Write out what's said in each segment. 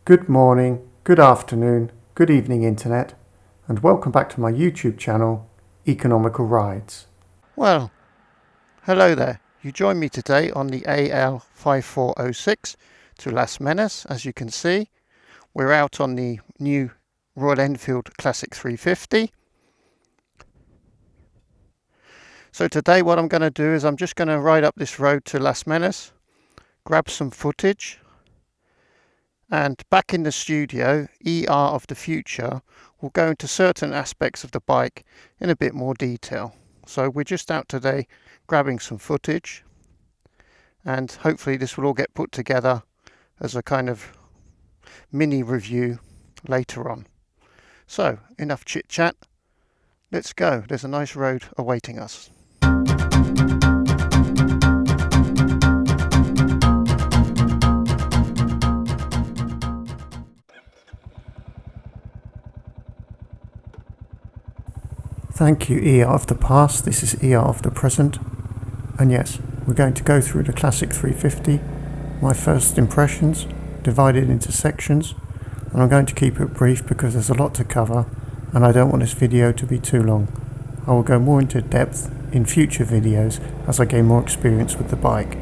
Good morning, good afternoon, good evening internet, and welcome back to my YouTube channel, Economical Rides. Well, hello there. You join me today on the AL5406 to Las Menas. As you can see, we're out on the new Royal Enfield Classic 350. So today what I'm going to do is I'm just going to ride up this road to Las Menas, grab some footage, and back in the studio, ER of the future will go into certain aspects of the bike in a bit more detail. So we're just out today grabbing some footage, and hopefully this will all get put together as a kind of mini review later on. So enough chit chat, let's go. There's a nice road awaiting us. Thank you, ER of the past. This is ER of the present. And yes, we're going to go through the Classic 350, my first impressions, divided into sections. And I'm going to keep it brief because there's a lot to cover and I don't want this video to be too long. I will go more into depth in future videos as I gain more experience with the bike.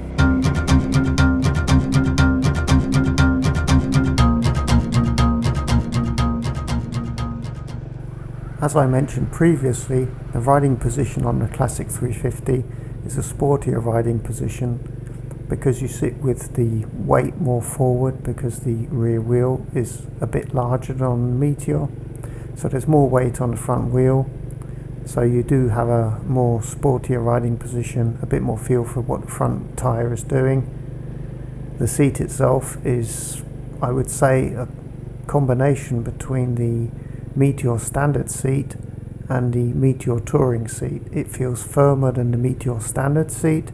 As I mentioned previously, the riding position on the Classic 350 is a sportier riding position because you sit with the weight more forward because the rear wheel is a bit larger than on the Meteor. So there's more weight on the front wheel. So you do have a more sportier riding position, a bit more feel for what the front tyre is doing. The seat itself is, I would say, a combination between the Meteor standard seat and the Meteor touring seat. It feels firmer than the Meteor standard seat,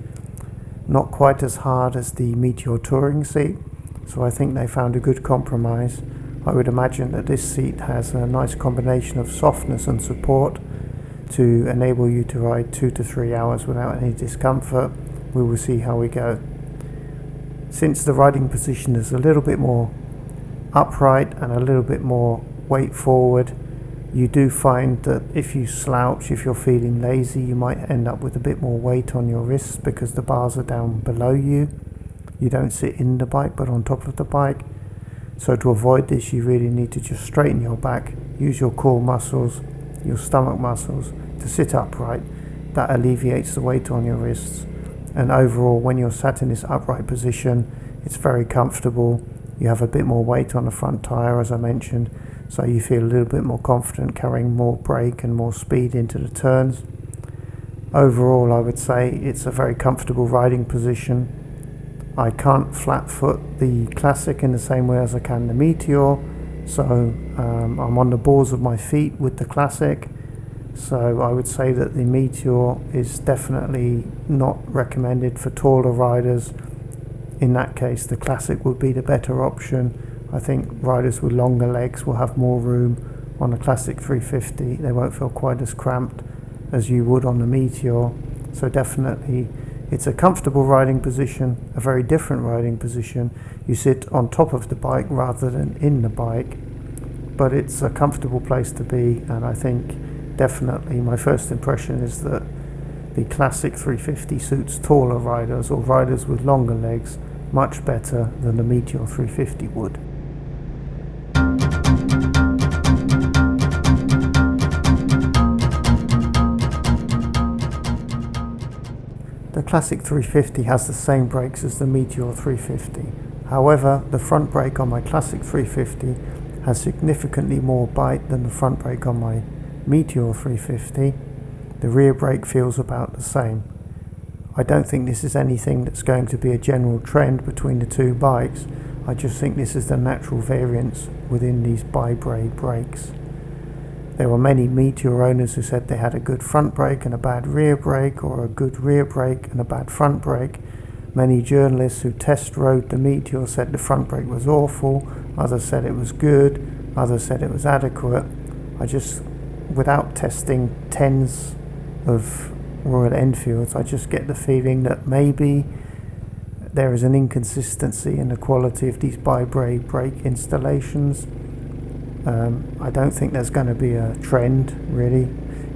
not quite as hard as the Meteor touring seat, so I think they found a good compromise. I would imagine that this seat has a nice combination of softness and support to enable you to ride 2 to 3 hours without any discomfort. We will see how we go. Since the riding position is a little bit more upright and a little bit more weight forward, you do find that if you slouch, if you're feeling lazy, you might end up with a bit more weight on your wrists because the bars are down below you. You don't sit in the bike but on top of the bike. So to avoid this, you really need to just straighten your back, use your core muscles, your stomach muscles to sit upright. That alleviates the weight on your wrists, and overall when you're sat in this upright position, it's very comfortable. You have a bit more weight on the front tyre, as I mentioned, so you feel a little bit more confident carrying more brake and more speed into the turns. Overall, I would say it's a very comfortable riding position. I can't flat foot the Classic in the same way as I can the Meteor, so I'm on the balls of my feet with the Classic. So I would say that the Meteor is definitely not recommended for taller riders. In that case, the Classic would be the better option. I think riders with longer legs will have more room on the Classic 350. They won't feel quite as cramped as you would on the Meteor. So definitely it's a comfortable riding position, a very different riding position. You sit on top of the bike rather than in the bike, but it's a comfortable place to be, and I think definitely my first impression is that the Classic 350 suits taller riders or riders with longer legs much better than the Meteor 350 would. The Classic 350 has the same brakes as the Meteor 350. However, the front brake on my Classic 350 has significantly more bite than the front brake on my Meteor 350. The rear brake feels about the same. I don't think this is anything that's going to be a general trend between the two bikes. I just think this is the natural variance within these bi-brake brakes. There were many Meteor owners who said they had a good front brake and a bad rear brake, or a good rear brake and a bad front brake. Many journalists who test rode the Meteor said the front brake was awful, others said it was good, others said it was adequate. Without testing tens of Royal Enfields, I just get the feeling that maybe there is an inconsistency in the quality of these bi-brake brake installations. I don't think there's going to be a trend, really.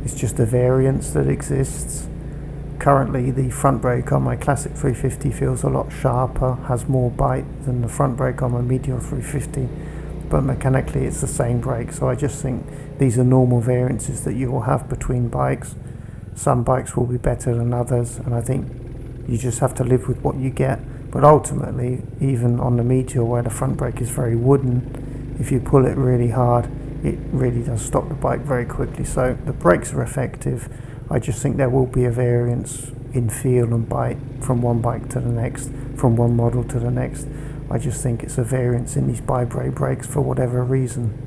It's just a variance that exists. Currently, the front brake on my Classic 350 feels a lot sharper, has more bite than the front brake on my Meteor 350, but mechanically it's the same brake. So I just think these are normal variances that you will have between bikes. Some bikes will be better than others, and I think you just have to live with what you get. But ultimately, even on the Meteor, where the front brake is very wooden, if you pull it really hard, it really does stop the bike very quickly. So the brakes are effective. I just think there will be a variance in feel and bite from one bike to the next, from one model to the next. I just think it's a variance in these bi-brake brakes for whatever reason.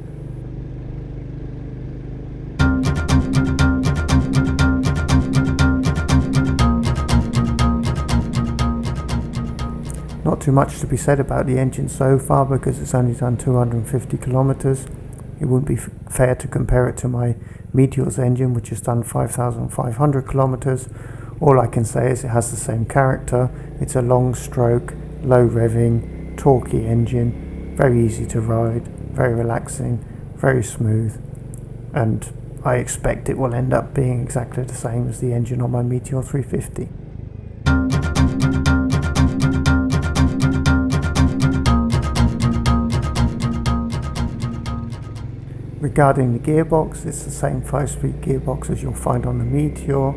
Not too much to be said about the engine so far because it's only done 250 kilometers. It wouldn't be fair to compare it to my Meteor's engine, which has done 5,500 kilometers. All I can say is it has the same character. It's a long stroke, low revving, torquey engine, very easy to ride, very relaxing, very smooth, and I expect it will end up being exactly the same as the engine on my Meteor 350. Regarding the gearbox, it's the same 5-speed gearbox as you'll find on the Meteor,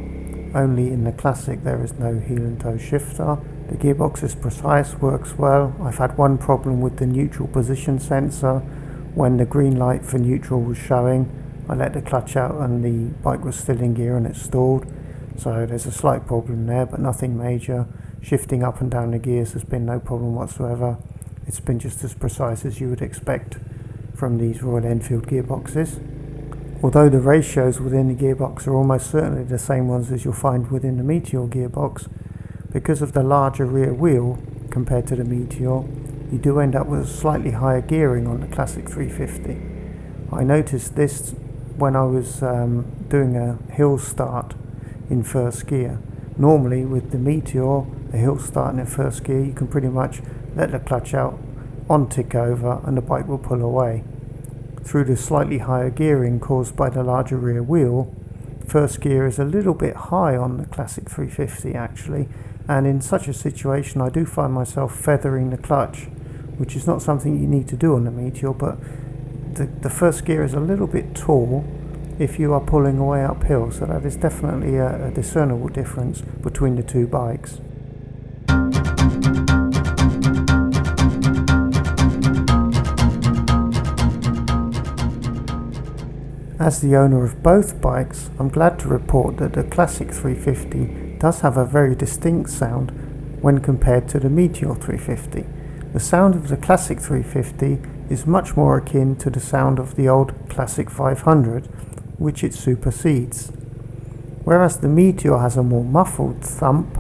only in the Classic there is no heel and toe shifter. The gearbox is precise, works well. I've had one problem with the neutral position sensor. When the green light for neutral was showing, I let the clutch out and the bike was still in gear and it stalled. So there's a slight problem there, but nothing major. Shifting up and down the gears has been no problem whatsoever. It's been just as precise as you would expect from these Royal Enfield gearboxes. Although the ratios within the gearbox are almost certainly the same ones as you'll find within the Meteor gearbox, because of the larger rear wheel compared to the Meteor, you do end up with slightly higher gearing on the Classic 350. I noticed this when I was doing a hill start in first gear. Normally with the Meteor, a hill start in first gear, you can pretty much let the clutch out, on tick over, and the bike will pull away. Through the slightly higher gearing caused by the larger rear wheel, first gear is a little bit high on the Classic 350 actually, and in such a situation I do find myself feathering the clutch, which is not something you need to do on the Meteor, but the first gear is a little bit tall if you are pulling away uphill, so that is definitely a discernible difference between the two bikes. As the owner of both bikes, I'm glad to report that the Classic 350 does have a very distinct sound when compared to the Meteor 350. The sound of the Classic 350 is much more akin to the sound of the old Classic 500, which it supersedes. Whereas the Meteor has a more muffled thump,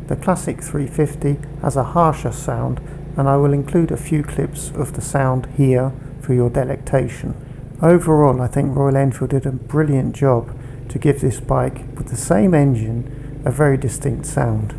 the Classic 350 has a harsher sound, and I will include a few clips of the sound here for your delectation. Overall, I think Royal Enfield did a brilliant job to give this bike, with the same engine, a very distinct sound.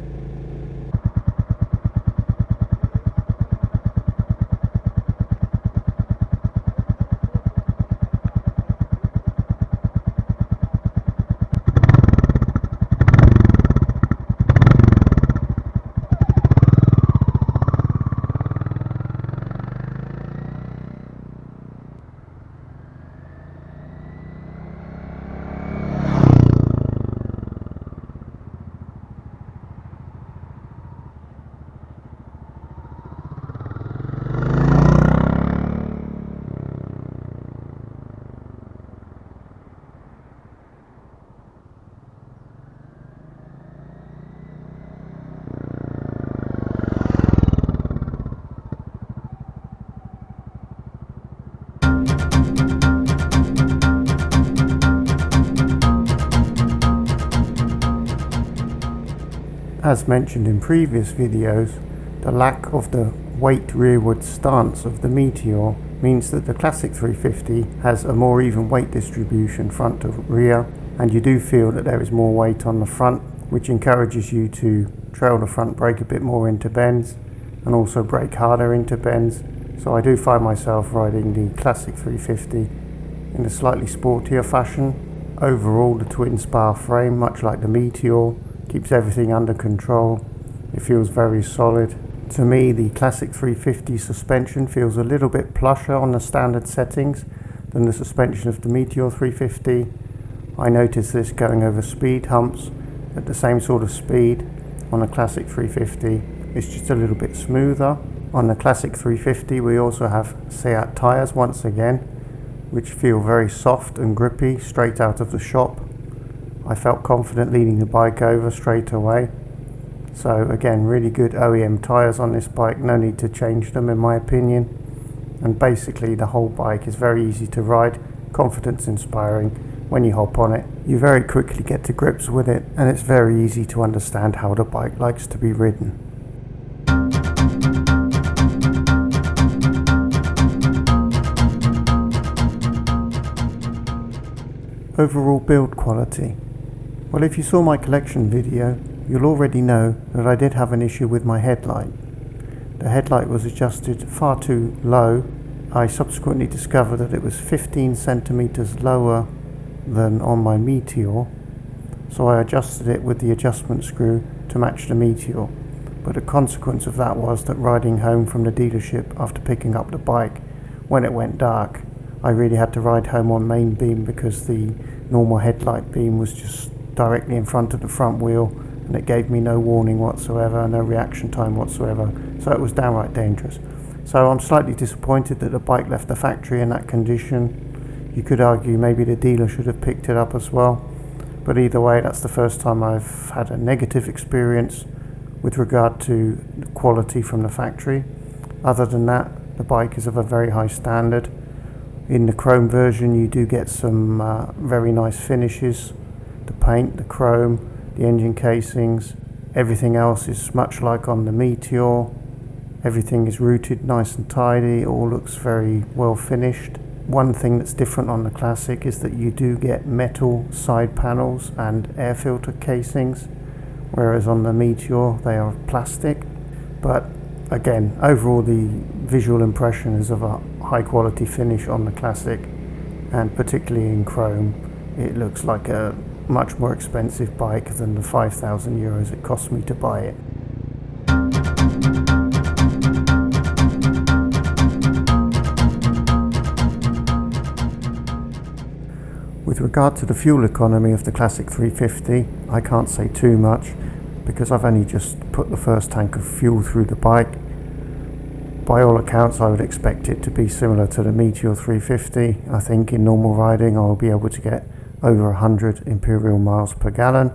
As mentioned in previous videos, the lack of the weight rearward stance of the Meteor means that the Classic 350 has a more even weight distribution front to rear, and you do feel that there is more weight on the front which encourages you to trail the front brake a bit more into bends and also brake harder into bends. So I do find myself riding the Classic 350 in a slightly sportier fashion. Overall, the twin spar frame, much like the Meteor, keeps everything under control. It feels very solid. To me, the Classic 350 suspension feels a little bit plusher on the standard settings than the suspension of the Meteor 350. I noticed this going over speed humps at the same sort of speed on a Classic 350. It's just a little bit smoother. On the Classic 350 we also have Seat tyres once again, which feel very soft and grippy straight out of the shop. I felt confident leading the bike over straight away. So again, really good OEM tyres on this bike, no need to change them in my opinion. And basically the whole bike is very easy to ride, confidence inspiring. When you hop on it, you very quickly get to grips with it, and it's very easy to understand how the bike likes to be ridden. Overall build quality. Well, if you saw my collection video, you'll already know that I did have an issue with my headlight. The headlight was adjusted far too low. I subsequently discovered that it was 15 centimeters lower than on my Meteor, so I adjusted it with the adjustment screw to match the Meteor. But the consequence of that was that riding home from the dealership after picking up the bike, when it went dark, I really had to ride home on main beam because the normal headlight beam was just directly in front of the front wheel, and it gave me no warning whatsoever, no reaction time whatsoever, so it was downright dangerous. So I'm slightly disappointed that the bike left the factory in that condition. You could argue maybe the dealer should have picked it up as well, but either way, that's the first time I've had a negative experience with regard to the quality from the factory. Other than that, the bike is of a very high standard. In the chrome version you do get some very nice finishes. The paint, the chrome, the engine casings, everything else is much like on the Meteor. Everything is routed nice and tidy, it all looks very well finished. One thing that's different on the Classic is that you do get metal side panels and air filter casings, whereas on the Meteor they are plastic. But again, overall the visual impression is of a high quality finish on the Classic, and particularly in chrome it looks like a much more expensive bike than the 5,000 euros it cost me to buy it. With regard to the fuel economy of the Classic 350, I can't say too much because I've only just put the first tank of fuel through the bike. By all accounts, I would expect it to be similar to the Meteor 350. I think in normal riding I'll be able to get over 100 imperial miles per gallon.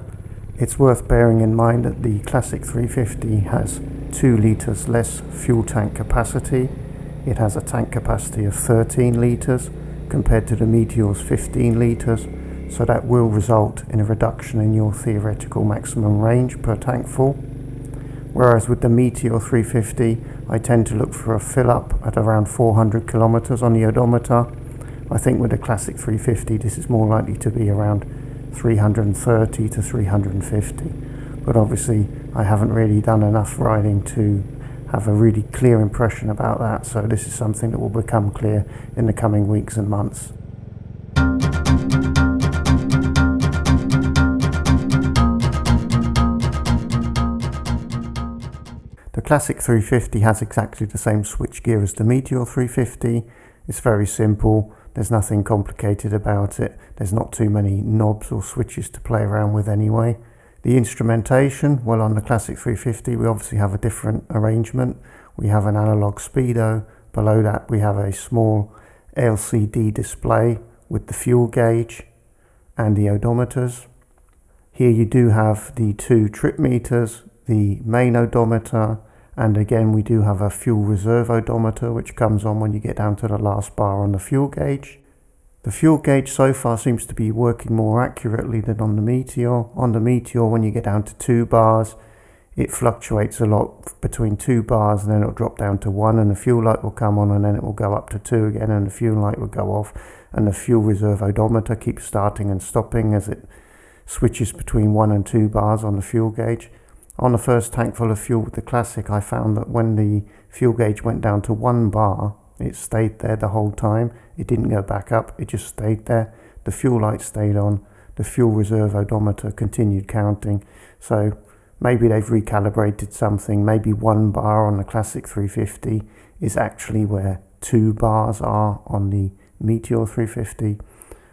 It's worth bearing in mind that the Classic 350 has 2 litres less fuel tank capacity. It has a tank capacity of 13 litres compared to the Meteor's 15 litres, so that will result in a reduction in your theoretical maximum range per tank full. Whereas with the Meteor 350, I tend to look for a fill up at around 400 kilometers on the odometer. I think with the Classic 350 this is more likely to be around 330 to 350, but obviously I haven't really done enough riding to have a really clear impression about that, so this is something that will become clear in the coming weeks and months. The Classic 350 has exactly the same switchgear as the Meteor 350. It's very simple, there's nothing complicated about it, there's not too many knobs or switches to play around with anyway. The instrumentation, well, on the Classic 350 we obviously have a different arrangement. We have an analog speedo, below that we have a small LCD display with the fuel gauge and the odometers. Here you do have the 2 trip meters, the main odometer, and again we do have a fuel reserve odometer which comes on when you get down to the last bar on the fuel gauge. The fuel gauge so far seems to be working more accurately than on the Meteor. On the Meteor, when you get down to 2 bars, it fluctuates a lot between 2 bars and then it'll drop down to 1 and the fuel light will come on and then it will go up to 2 again and the fuel light will go off and the fuel reserve odometer keeps starting and stopping as it switches between 1 and 2 bars on the fuel gauge. On the first tank full of fuel with the Classic, I found that when the fuel gauge went down to 1 bar, it stayed there the whole time. It didn't go back up, it just stayed there. The fuel light stayed on, the fuel reserve odometer continued counting. So maybe they've recalibrated something. Maybe 1 bar on the Classic 350 is actually where 2 bars are on the Meteor 350.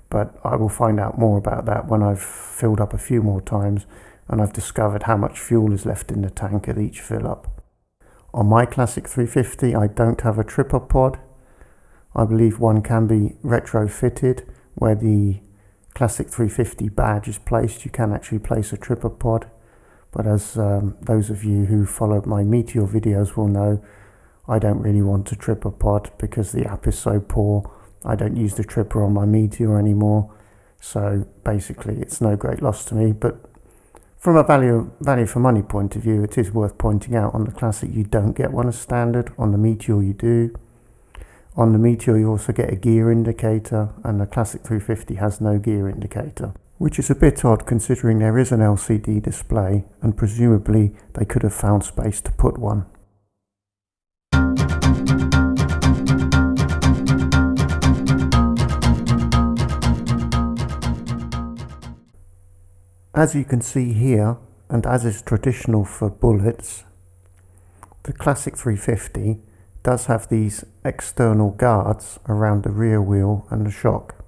But I will find out more about that when I've filled up a few more times and I've discovered how much fuel is left in the tank at each fill up. On my Classic 350 I don't have a tripper pod. I believe one can be retrofitted where the Classic 350 badge is placed. You can actually place a tripper pod, but as those of you who followed my Meteor videos will know, I don't really want a tripper pod because the app is so poor. I don't use the tripper on my Meteor anymore, so basically it's no great loss to me. But from a value for money point of view, it is worth pointing out on the Classic you don't get one as standard. On the Meteor you do. On the Meteor you also get a gear indicator, and the Classic 350 has no gear indicator, which is a bit odd considering there is an LCD display and presumably they could have found space to put one. As you can see here, and as is traditional for bullets, the Classic 350 does have these external guards around the rear wheel and the shock.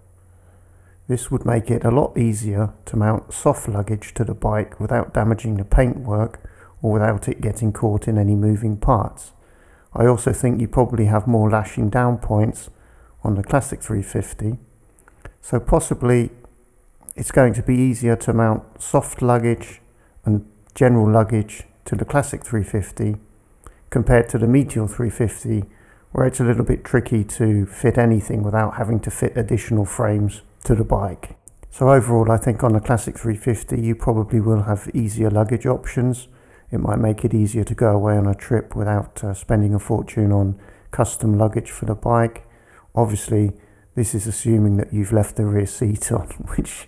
This would make it a lot easier to mount soft luggage to the bike without damaging the paintwork or without it getting caught in any moving parts. I also think you probably have more lashing down points on the Classic 350, so possibly it's going to be easier to mount soft luggage and general luggage to the Classic 350 compared to the Meteor 350, where it's a little bit tricky to fit anything without having to fit additional frames to the bike. So overall I think on the Classic 350 you probably will have easier luggage options. It might make it easier to go away on a trip without spending a fortune on custom luggage for the bike. Obviously this is assuming that you've left the rear seat on, which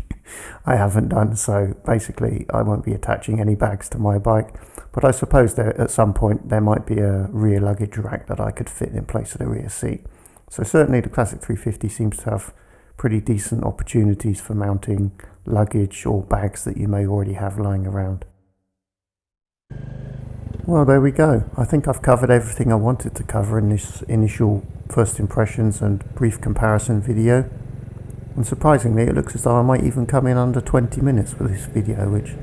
I haven't done, so basically I won't be attaching any bags to my bike. But I suppose there at some point there might be a rear luggage rack that I could fit in place of the rear seat. So certainly the Classic 350 seems to have pretty decent opportunities for mounting luggage or bags that you may already have lying around. Well, there we go. I think I've covered everything I wanted to cover in this initial first impressions and brief comparison video. And surprisingly, it looks as though I might even come in under 20 minutes with this video, which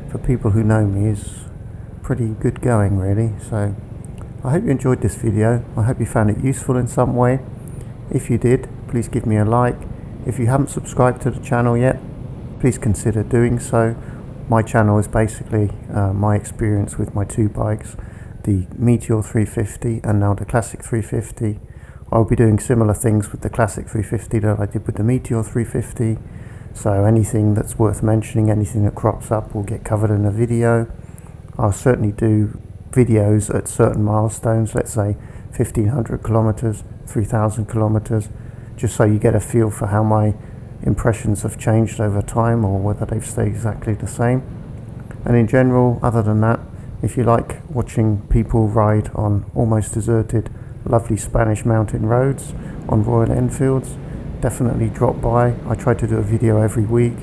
for people who know me is pretty good going really. So I hope you enjoyed this video. I hope you found it useful in some way. If you did, please give me a like. If you haven't subscribed to the channel yet, please consider doing so. My channel is basically my experience with my 2 bikes, the Meteor 350 and now the Classic 350. I'll be doing similar things with the Classic 350 that I did with the Meteor 350. So anything that's worth mentioning, anything that crops up will get covered in a video. I'll certainly do videos at certain milestones, let's say 1500 kilometers, 3000 kilometers, just so you get a feel for how my impressions have changed over time or whether they've stayed exactly the same. And in general, other than that, if you like watching people ride on almost deserted lovely Spanish mountain roads on Royal Enfields, definitely drop by. I try to do a video every week,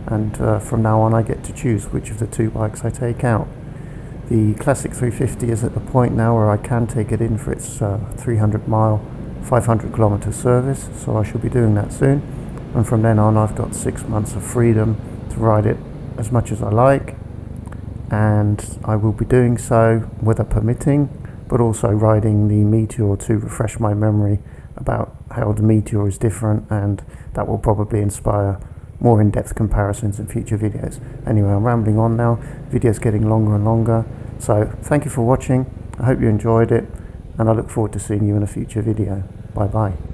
and from now on I get to choose which of the 2 bikes I take out. The Classic 350 is at the point now where I can take it in for its 300 mile 500 kilometer service, so I shall be doing that soon. And from then on I've got 6 months of freedom to ride it as much as I like, and I will be doing so, weather permitting, but also riding the Meteor to refresh my memory about how the Meteor is different, and that will probably inspire more in-depth comparisons in future videos. Anyway, I'm rambling on now, video's getting longer and longer, so thank you for watching. I hope you enjoyed it, and I look forward to seeing you in a future video. Bye bye.